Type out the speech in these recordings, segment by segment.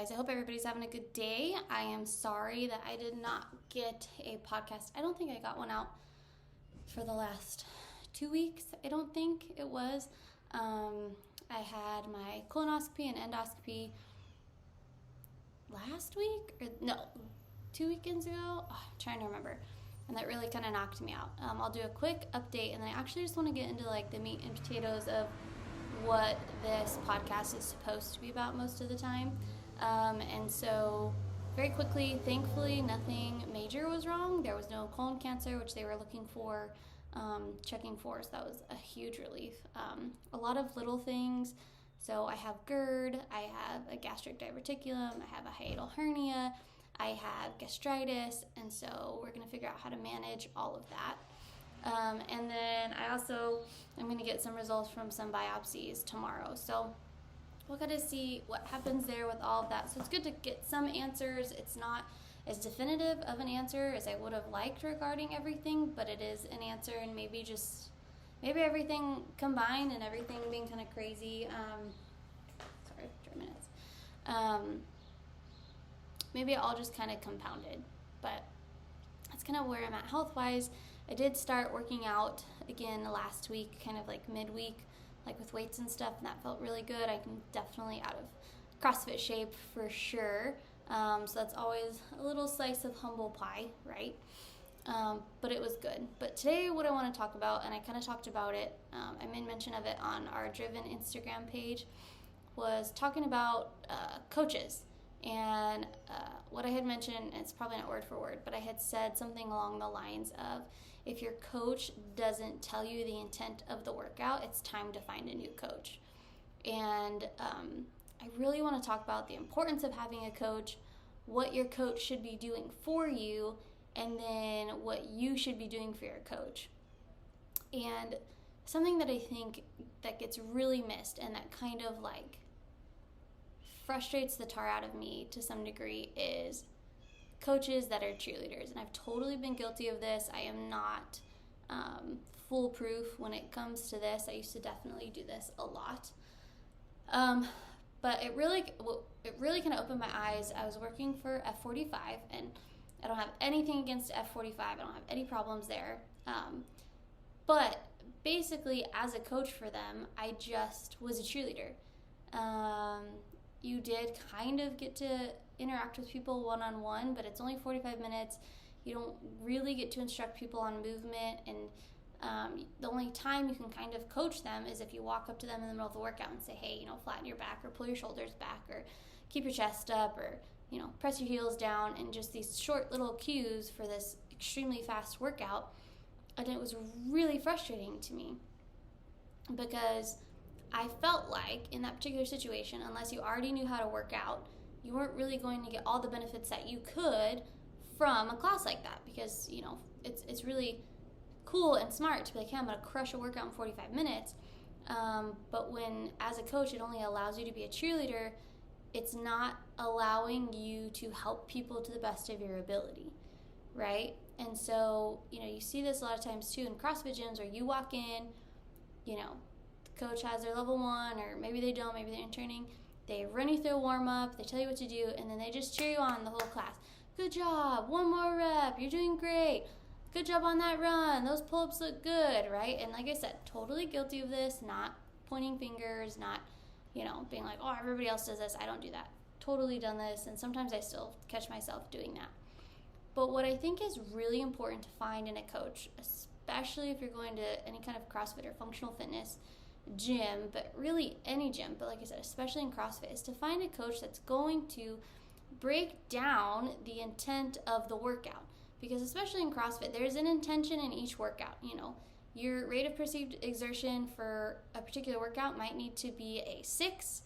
guys. I hope everybody's having a good day. I am sorry that I did not get a podcast. I don't think I got one out for the last 2 weeks. I don't think it was. I had my colonoscopy and endoscopy last week, or no, 2 weekends ago. Oh, I'm trying to remember. And that really kind of knocked me out. I'll do a quick update, and then I actually just want to get into like the meat and potatoes of what this podcast is supposed to be about most of the time. And so very quickly, thankfully, nothing major was wrong. There was no colon cancer, which they were looking for, checking for, so that was a huge relief. A lot of little things. So I have GERD, I have a gastric diverticulum, I have a hiatal hernia, I have gastritis, and so we're going to figure out how to manage all of that. And then I'm going to get some results from some biopsies tomorrow. So we'll get to see what happens there with all of that. So it's good to get some answers. It's not as definitive of an answer as I would have liked regarding everything, but it is an answer, and maybe everything combined and everything being kind of crazy. Sorry, 3 minutes. Maybe it all just kind of compounded, but that's kind of where I'm at health-wise. I did start working out again last week, kind of like midweek, like with weights and stuff, and that felt really good. I'm definitely out of CrossFit shape for sure. So that's always a little slice of humble pie, right? But it was good. But today what I want to talk about, and I kind of talked about it, I made mention of it on our Driven Instagram page, was talking about coaches. And what I had mentioned, it's probably not word for word, but I had said something along the lines of, if your coach doesn't tell you the intent of the workout, it's time to find a new coach. And I really want to talk about the importance of having a coach, what your coach should be doing for you, and then what you should be doing for your coach. And something that I think that gets really missed and that kind of like frustrates the tar out of me to some degree is coaches that are cheerleaders. And I've totally been guilty of this. I am not foolproof when it comes to this. I used to definitely do this a lot. But it really kind of opened my eyes. I was working for F45, and I don't have anything against F45. I don't have any problems there. But basically, as a coach for them, I just was a cheerleader. You did kind of get to interact with people one-on-one, but it's only 45 minutes. You don't really get to instruct people on movement, and the only time you can kind of coach them is if you walk up to them in the middle of the workout and say, hey, flatten your back, or pull your shoulders back, or keep your chest up, or, press your heels down, and just these short little cues for this extremely fast workout. And it was really frustrating to me because I felt like in that particular situation, unless you already knew how to work out, you weren't really going to get all the benefits that you could from a class like that, because, it's really cool and smart to be like, hey, I'm going to crush a workout in 45 minutes. But when, as a coach, it only allows you to be a cheerleader, it's not allowing you to help people to the best of your ability, right? And so, you see this a lot of times too in CrossFit gyms where you walk in, coach has their level 1, or maybe they don't, maybe they're interning. They run you through a warm-up, they tell you what to do, and then they just cheer you on the whole class. Good job, one more rep, you're doing great. Good job on that run, those pull-ups look good, right? And like I said, totally guilty of this, not pointing fingers, not, being like, oh, everybody else does this, I don't do that. Totally done this, and sometimes I still catch myself doing that. But what I think is really important to find in a coach, especially if you're going to any kind of CrossFit or functional fitness gym, but really any gym, but like I said, especially in CrossFit, is to find a coach that's going to break down the intent of the workout. Because especially in CrossFit, there's an intention in each workout. Your rate of perceived exertion for a particular workout might need to be a 6.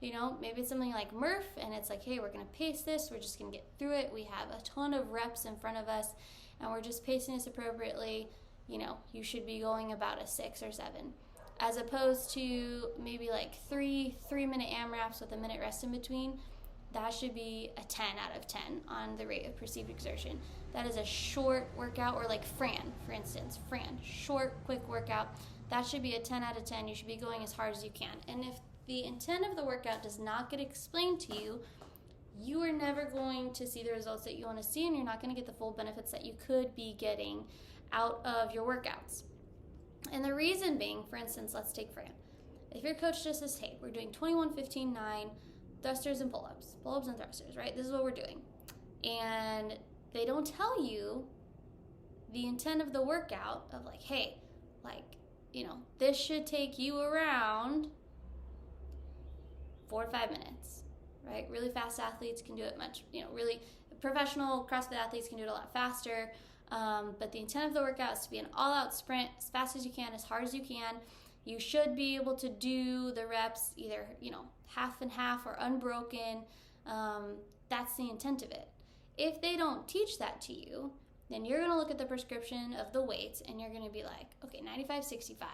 Maybe it's something like Murph, and it's like, hey, we're going to pace this, we're just going to get through it, we have a ton of reps in front of us, and we're just pacing this appropriately. You should be going about a 6 or 7. As opposed to maybe like 3-minute AMRAPs with a minute rest in between. That should be a 10 out of 10 on the rate of perceived exertion. That is a short workout, or like Fran, for instance. Short, quick workout. That should be a 10 out of 10. You should be going as hard as you can. And if the intent of the workout does not get explained to you, you are never going to see the results that you want to see, and you're not going to get the full benefits that you could be getting out of your workouts. And the reason being, for instance, let's take Fran. If your coach just says, hey, we're doing 21, 15, 9 thrusters and pull-ups and thrusters, right? This is what we're doing. And they don't tell you the intent of the workout of like, hey, like, this should take you around 4 to 5 minutes, right? Really fast athletes can do it much, really professional CrossFit athletes can do it a lot faster. But the intent of the workout is to be an all-out sprint as fast as you can, as hard as you can. You should be able to do the reps either, half and half or unbroken. That's the intent of it. If they don't teach that to you, then you're going to look at the prescription of the weights and you're going to be like, okay, 95, 65.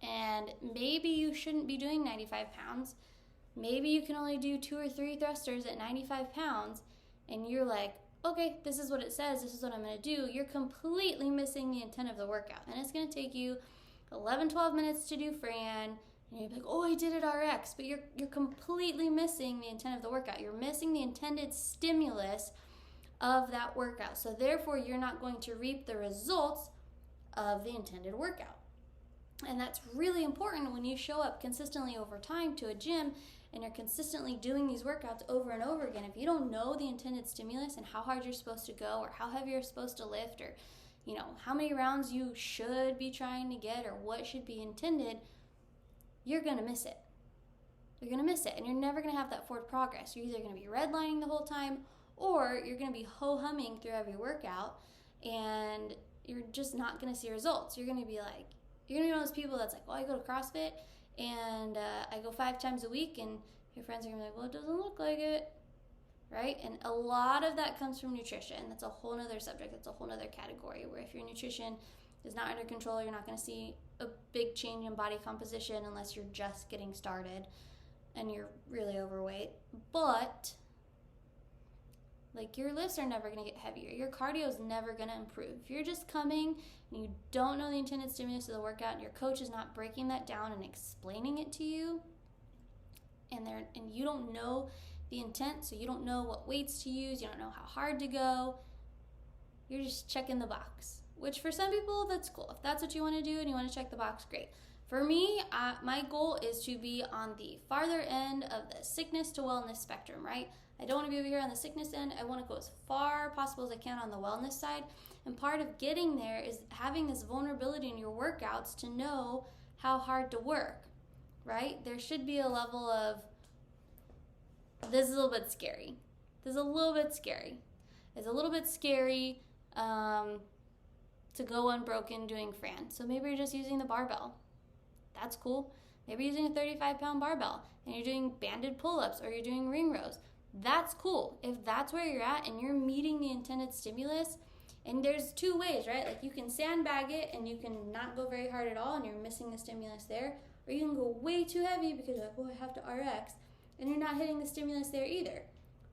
And maybe you shouldn't be doing 95 pounds. Maybe you can only do 2 or 3 thrusters at 95 pounds. And you're like, okay, this is what it says. This is what I'm going to do. You're completely missing the intent of the workout. And it's going to take you 11, 12 minutes to do Fran. And you're like, oh, I did it RX. But you're completely missing the intent of the workout. You're missing the intended stimulus of that workout. So therefore, you're not going to reap the results of the intended workout. And that's really important when you show up consistently over time to a gym and you're consistently doing these workouts over and over again. If you don't know the intended stimulus and how hard you're supposed to go or how heavy you're supposed to lift or, how many rounds you should be trying to get or what should be intended, you're going to miss it. You're going to miss it and you're never going to have that forward progress. You're either going to be redlining the whole time or you're going to be ho-humming through every workout and you're just not going to see results. You're going to be one of those people that's like, well, I go to CrossFit and I go 5 times a week, and your friends are going to be like, well, it doesn't look like it, right? And a lot of that comes from nutrition. That's a whole nother subject. That's a whole nother category where if your nutrition is not under control, you're not going to see a big change in body composition unless you're just getting started and you're really overweight. But your lifts are never going to get heavier. Your cardio is never going to improve. If you're just coming and you don't know the intended stimulus of the workout and your coach is not breaking that down and explaining it to you, and you don't know the intent, so you don't know what weights to use, you don't know how hard to go, you're just checking the box. Which for some people, that's cool. If that's what you want to do and you want to check the box, great. For me, my goal is to be on the farther end of the sickness to wellness spectrum, right? I don't want to be over here on the sickness end. I want to go as far possible as I can on the wellness side. And part of getting there is having this vulnerability in your workouts to know how hard to work, right? There should be a level of, this is a little bit scary. This is a little bit scary. It's a little bit scary to go unbroken doing Fran. So maybe you're just using the barbell. That's cool. Maybe you're using a 35-pound barbell and you're doing banded pull-ups or you're doing ring rows. That's cool. If that's where you're at and you're meeting the intended stimulus, and there's 2 ways, right? You can sandbag it and you can not go very hard at all and you're missing the stimulus there, or you can go way too heavy because you're like, oh, I have to RX, and you're not hitting the stimulus there either.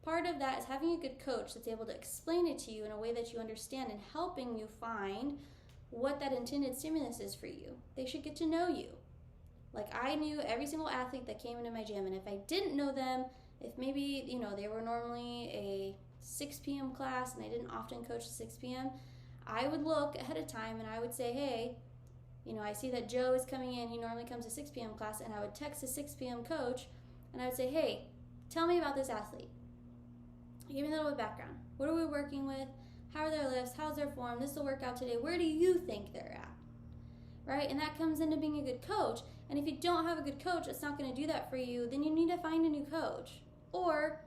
Part of that is having a good coach that's able to explain it to you in a way that you understand and helping you find what that intended stimulus is for you. They should get to know you. I knew every single athlete that came into my gym, and if I didn't know them, if maybe, they were normally a 6 p.m. class and I didn't often coach at 6 p.m., I would look ahead of time and I would say, hey, I see that Joe is coming in. He normally comes to 6 p.m. class, and I would text the 6 p.m. coach and I would say, hey, tell me about this athlete. Give me a little bit of background. What are we working with? How are their lifts? How's their form? This is the workout today. Where do you think they're at? Right? And that comes into being a good coach. And if you don't have a good coach that's not going to do that for you, then you need to find a new coach. Or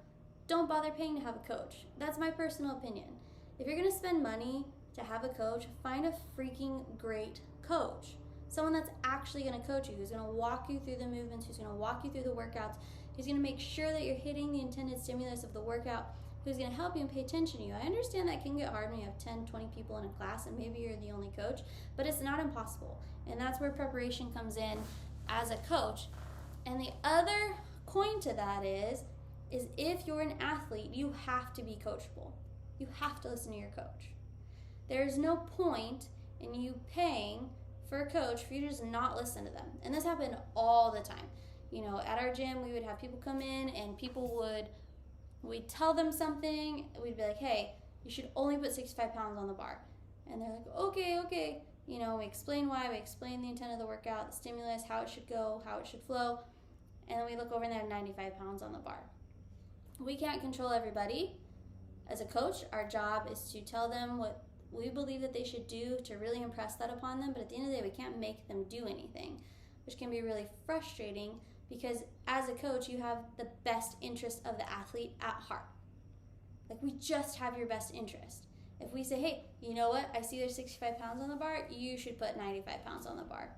don't bother paying to have a coach. That's my personal opinion. If you're going to spend money to have a coach, find a freaking great coach. Someone that's actually going to coach you, who's going to walk you through the movements, who's going to walk you through the workouts, who's going to make sure that you're hitting the intended stimulus of the workout, who's going to help you and pay attention to you. I understand that can get hard when you have 10, 20 people in a class and maybe you're the only coach, but it's not impossible. And that's where preparation comes in as a coach. And the other coin to that is if you're an athlete, you have to be coachable. You have to listen to your coach. There's no point in you paying for a coach for you to just not listen to them. And this happened all the time. At our gym, we would have people come in and people would We'd tell them something, we'd be like, hey, you should only put 65 pounds on the bar. And they're like, okay. You know, we explain why, we explain the intent of the workout, the stimulus, how it should go, how it should flow. And then we look over and they have 95 pounds on the bar. We can't control everybody. As a coach, our job is to tell them what we believe that they should do to really impress that upon them. But at the end of the day, we can't make them do anything, which can be really frustrating because as a coach, you have the best interest of the athlete at heart. Like, we just have your best interest. If we say, hey, you know what? I see there's 65 pounds on the bar. You should put 95 pounds on the bar.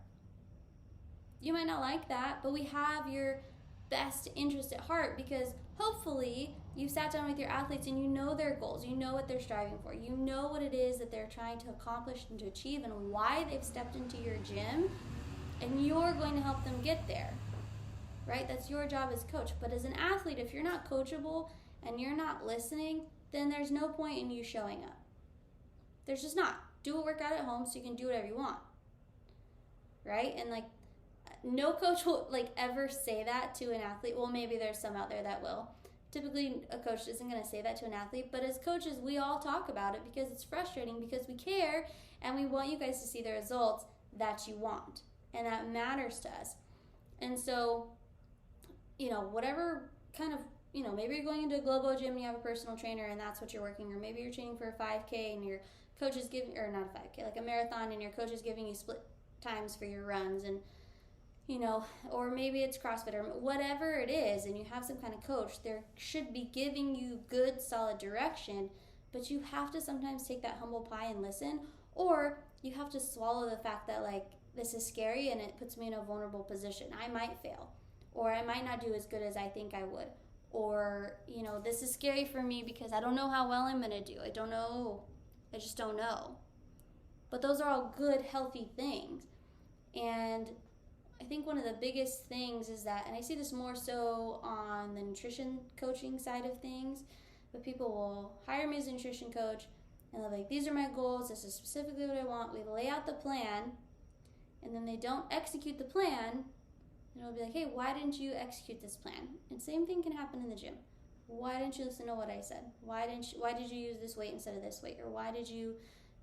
You might not like that, but we have your best interest at heart because hopefully you sat down with your athletes and you know their goals. You know what they're striving for. You know what it is that they're trying to accomplish and to achieve and why they've stepped into your gym, and you're going to help them get there, right? That's your job as coach. But as an athlete, if you're not coachable and you're not listening, then there's no point in you showing up. There's just not. Do a workout at home so you can do whatever you want, right? And like, no coach will like ever say that to an athlete. Well, maybe there's some out there that will. Typically, a coach isn't going to say that to an athlete, but as coaches, we all talk about it because it's frustrating, because we care and we want you guys to see the results that you want, and that matters to us. And so, you know, whatever kind of, you know, maybe you're going into a Globo gym and you have a personal trainer and that's what you're working, or maybe you're training for a 5K and your coach is giving, or not a 5K, like a marathon, and your coach is giving you split times for your runs, and you know, or maybe it's CrossFit or whatever it is, and you have some kind of coach, there should be giving you good, solid direction, but you have to sometimes take that humble pie and listen, or you have to swallow the fact that, like, this is scary and it puts me in a vulnerable position. I might fail, or I might not do as good as I think I would, or, you know, this is scary for me because I don't know how well I'm going to do. I don't know. I just don't know. But those are all good, healthy things. And I think one of the biggest things is that, and I see this more so on the nutrition coaching side of things, but people will hire me as a nutrition coach and they're like, these are my goals, this is specifically what I want. We lay out the plan, and then they don't execute the plan, and it'll be like, hey, why didn't you execute this plan? And same thing can happen in the gym. Why didn't you listen to what I said? Why did you use this weight instead of this weight? Or why did you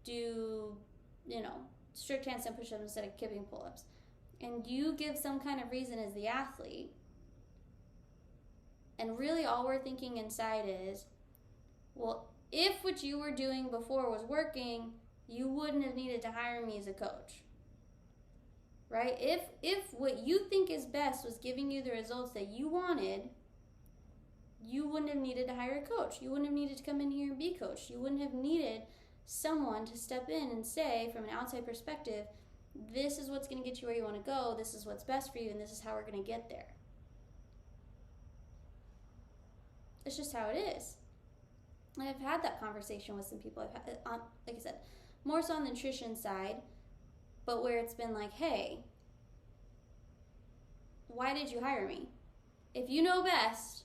do, you know, strict handstand push-ups instead of kipping pull-ups? And you give some kind of reason as the athlete, and really all we're thinking inside is, well, if what you were doing before was working, you wouldn't have needed to hire me as a coach, right? If what you think is best was giving you the results that you wanted, you wouldn't have needed to hire a coach. You wouldn't have needed to come in here and be coached. You wouldn't have needed someone to step in and say, from an outside perspective, this is what's going to get you where you want to go, this is what's best for you, and this is how we're going to get there. It's just how it is. And I've had that conversation with some people. I've had, like I said, more so on the nutrition side, but where it's been like, hey, why did you hire me? If you know best,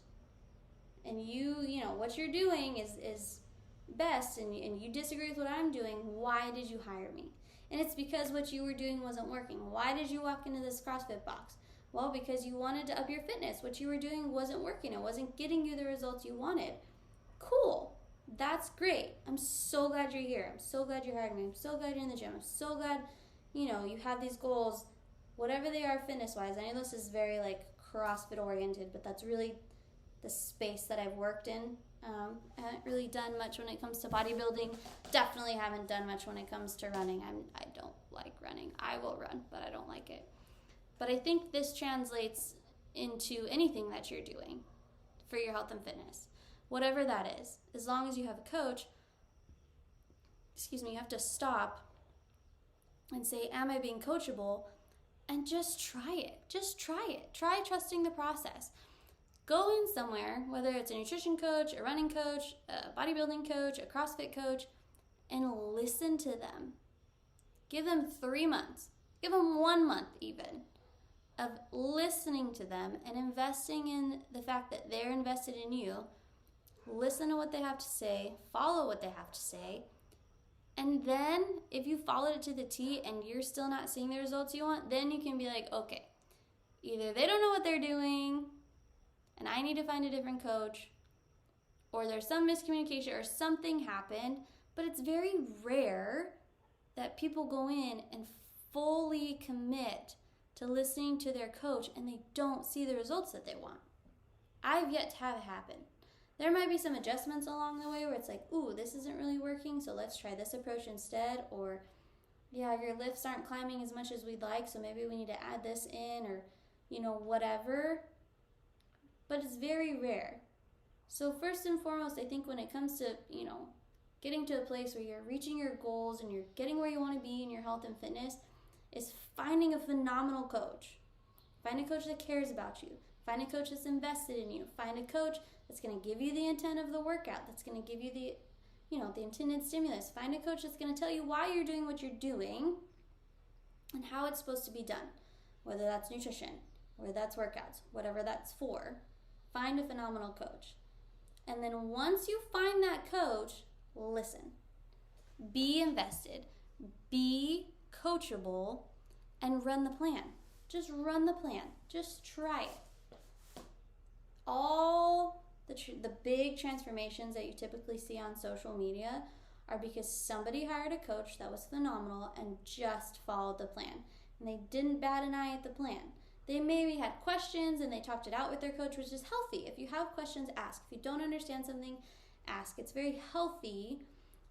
and you know, what you're doing is best, and you disagree with what I'm doing, why did you hire me? And it's because what you were doing wasn't working. Why did you walk into this CrossFit box? Well, because you wanted to up your fitness. What you were doing wasn't working. It wasn't getting you the results you wanted. Cool. That's great. I'm so glad you're here. I'm so glad you're hiring me. I'm so glad you're in the gym. I'm so glad, you know, you have these goals, whatever they are fitness-wise. I know this is very, like, CrossFit-oriented, but that's really the space that I've worked in. I haven't really done much when it comes to bodybuilding. Definitely haven't done much when it comes to running. I don't like running. I will run, but I don't like it. But I think this translates into anything that you're doing for your health and fitness, whatever that is. As long as you have a coach, you have to stop and say, am I being coachable? And just try it. Just try it. Try trusting the process. Go in somewhere, whether it's a nutrition coach, a running coach, a bodybuilding coach, a CrossFit coach, and listen to them. Give them 3 months. Give them 1 month even of listening to them and investing in the fact that they're invested in you. Listen to what they have to say. Follow what they have to say. And then if you followed it to the T and you're still not seeing the results you want, then you can be like, okay, either they don't know what they're doing and I need to find a different coach, or there's some miscommunication or something happened, but it's very rare that people go in and fully commit to listening to their coach and they don't see the results that they want. I've yet to have it happen. There might be some adjustments along the way where it's like, ooh, this isn't really working, so let's try this approach instead. Or, yeah, your lifts aren't climbing as much as we'd like, so maybe we need to add this in, or, whatever. But it's very rare. So first and foremost, I think when it comes to, getting to a place where you're reaching your goals and you're getting where you want to be in your health and fitness, is finding a phenomenal coach. Find a coach that cares about you. Find a coach that's invested in you. Find a coach that's going to give you the intent of the workout, that's going to give you the intended stimulus. Find a coach that's going to tell you why you're doing what you're doing and how it's supposed to be done, whether that's nutrition, whether that's workouts, whatever that's for. Find a phenomenal coach. And then once you find that coach, listen. Be invested. Be coachable and run the plan. Just run the plan. Just try it. All the big transformations that you typically see on social media are because somebody hired a coach that was phenomenal and just followed the plan. And they didn't bat an eye at the plan. They maybe had questions and they talked it out with their coach, which is healthy. If you have questions, ask. If you don't understand something, ask. It's very healthy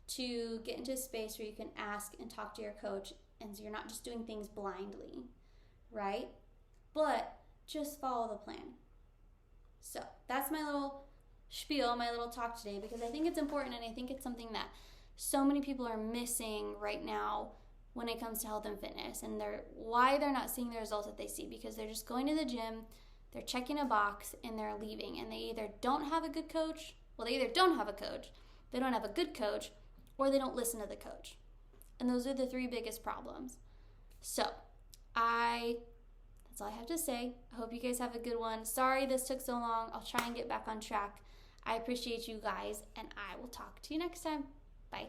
to get into a space where you can ask and talk to your coach and so you're not just doing things blindly, right? But just follow the plan. So that's my little spiel, my little talk today, because I think it's important and I think it's something that so many people are missing right now when it comes to health and fitness, and why they're not seeing the results that they see, because they're just going to the gym, they're checking a box, and they're leaving, and they either don't have a good coach, they don't have a good coach, or they don't listen to the coach. And those are the three biggest problems. So, that's all I have to say. I hope you guys have a good one. Sorry this took so long. I'll try and get back on track. I appreciate you guys, and I will talk to you next time. Bye.